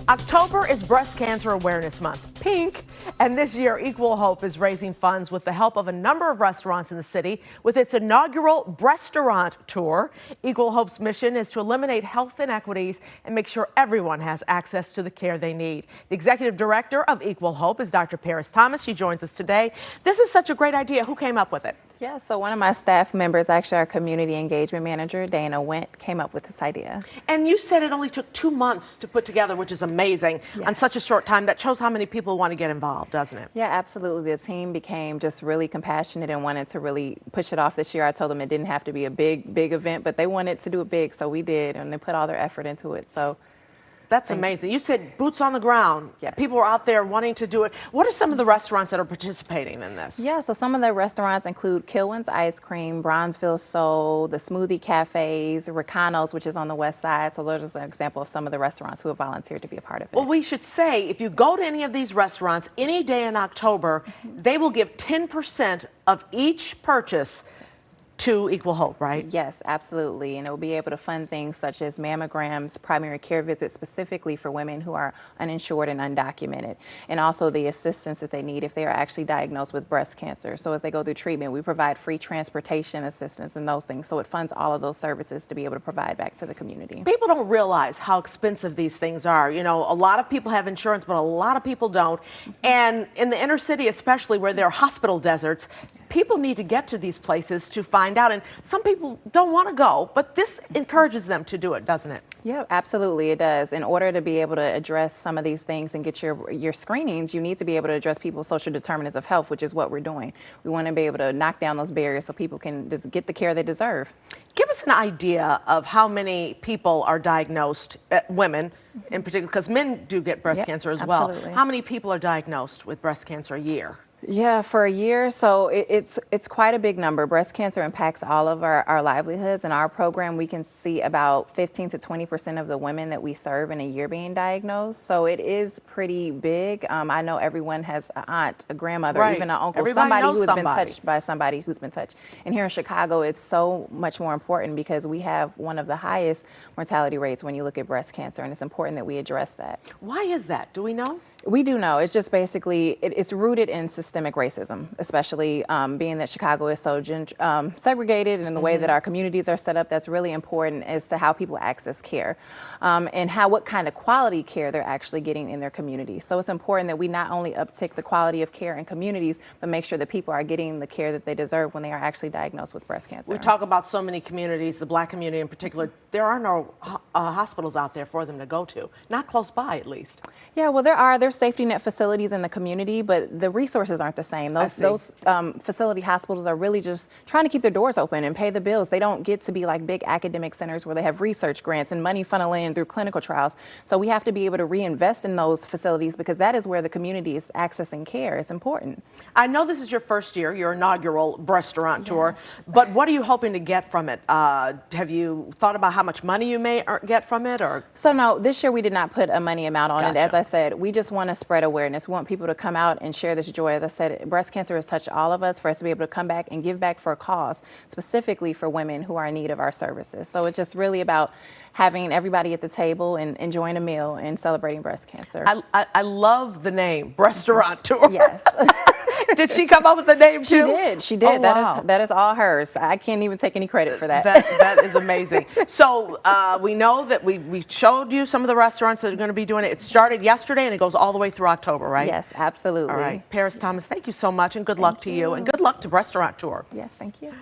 October is Breast Cancer Awareness Month, pink, and this year Equal Hope is raising funds with the help of a number of restaurants in the city with its inaugural Breastaurant Tour. Equal Hope's mission is to eliminate health inequities and make sure everyone has access to the care they need. The executive director of Equal Hope is Dr. Paris Thomas. She joins us today. This is such a great idea. Who came up with it? Yeah, so one of my staff members, actually our community engagement manager, Dana Went, came up with this idea. And you said it only took 2 months to put together, which is amazing. Yes. On such a short time. That shows how many people want to get involved, doesn't it? Yeah, absolutely. The team became just really compassionate and wanted to really push it off this year. I told them it didn't have to be a big event, but they wanted to do it big, so we did, and they put all their effort into it. So. That's amazing. You said boots on the ground. Yes. People are out there wanting to do it. What are some of the restaurants that are participating in this? Yeah, so some of the restaurants include Kilwin's Ice Cream, Bronzeville Soul, the Smoothie Cafes, Ricanos, which is on the west side. So there's an example of some of the restaurants who have volunteered to be a part of it. Well, we should say if you go to any of these restaurants any day in October, they will give 10% of each purchase to Equal Hope, right? Yes, absolutely. And it will be able to fund things such as mammograms, primary care visits specifically for women who are uninsured and undocumented, and also the assistance that they need if they are actually diagnosed with breast cancer. So as they go through treatment, we provide free transportation assistance and those things. So it funds all of those services to be able to provide back to the community. People don't realize how expensive these things are. You know, a lot of people have insurance, but a lot of people don't. And in the inner city, especially where there are hospital deserts, people need to get to these places to find out. And some people don't want to go, but this encourages them to do it, doesn't it? Yeah, absolutely, it does. In order to be able to address some of these things and get your screenings, you need to be able to address people's social determinants of health, which is what we're doing. We want to be able to knock down those barriers so people can just get the care they deserve. Give us an idea of how many people are diagnosed, women in particular, because men do get breast cancer as well. How many people are diagnosed with breast cancer a year? Yeah, for a year, so it's quite a big number. Breast cancer impacts all of our livelihoods. In our program, we can see about 15 to 20% of the women that we serve in a year being diagnosed. So it is pretty big. I know everyone has an aunt, a grandmother, even an uncle, somebody who has been touched by somebody who's been touched. And here in Chicago, it's so much more important because we have one of the highest mortality rates when you look at breast cancer, and it's important that we address that. Why is that? Do we know? We do know. It's just basically, it's rooted in systemic racism, especially being that Chicago is so segregated, and in the way that our communities are set up. That's really important as to how people access care and what kind of quality care they're actually getting in their community. So it's important that we not only uptick the quality of care in communities, but make sure that people are getting the care that they deserve when they are actually diagnosed with breast cancer. We talk about so many communities, the Black community in particular. There are no hospitals out there for them to go to, not close by at least. Yeah, well, there's safety net facilities in the community, but the resources aren't the same. Those facility hospitals are really just trying to keep their doors open and pay the bills. They don't get to be like big academic centers where they have research grants and money funneling in through clinical trials. So we have to be able to reinvest in those facilities because that is where the community is accessing care. It's important. I know this is your first year, your inaugural Breastaurant Tour, but what are you hoping to get from it? Have you thought about how much money you may get from it? Or So no, this year we did not put a money amount on it. As I said, we just want to spread awareness. We want people to come out and share this joy. As I said, breast cancer has touched all of us, for us to be able to come back and give back for a cause, specifically for women who are in need of our services. So it's just really about having everybody at the table and enjoying a meal and celebrating breast cancer. I love the name, Breastaurant Tour. Yes. Did she come up with the name too? She did. Oh, wow. That is all hers. I can't even take any credit for that. That is amazing. So we know that we showed you some of the restaurants that are going to be doing it. It started yesterday and it goes all the way through October, right? Yes, absolutely. All right. Paris Thomas, thank you so much, and good luck to you, and good luck to Breastaurant Tour. Yes, thank you.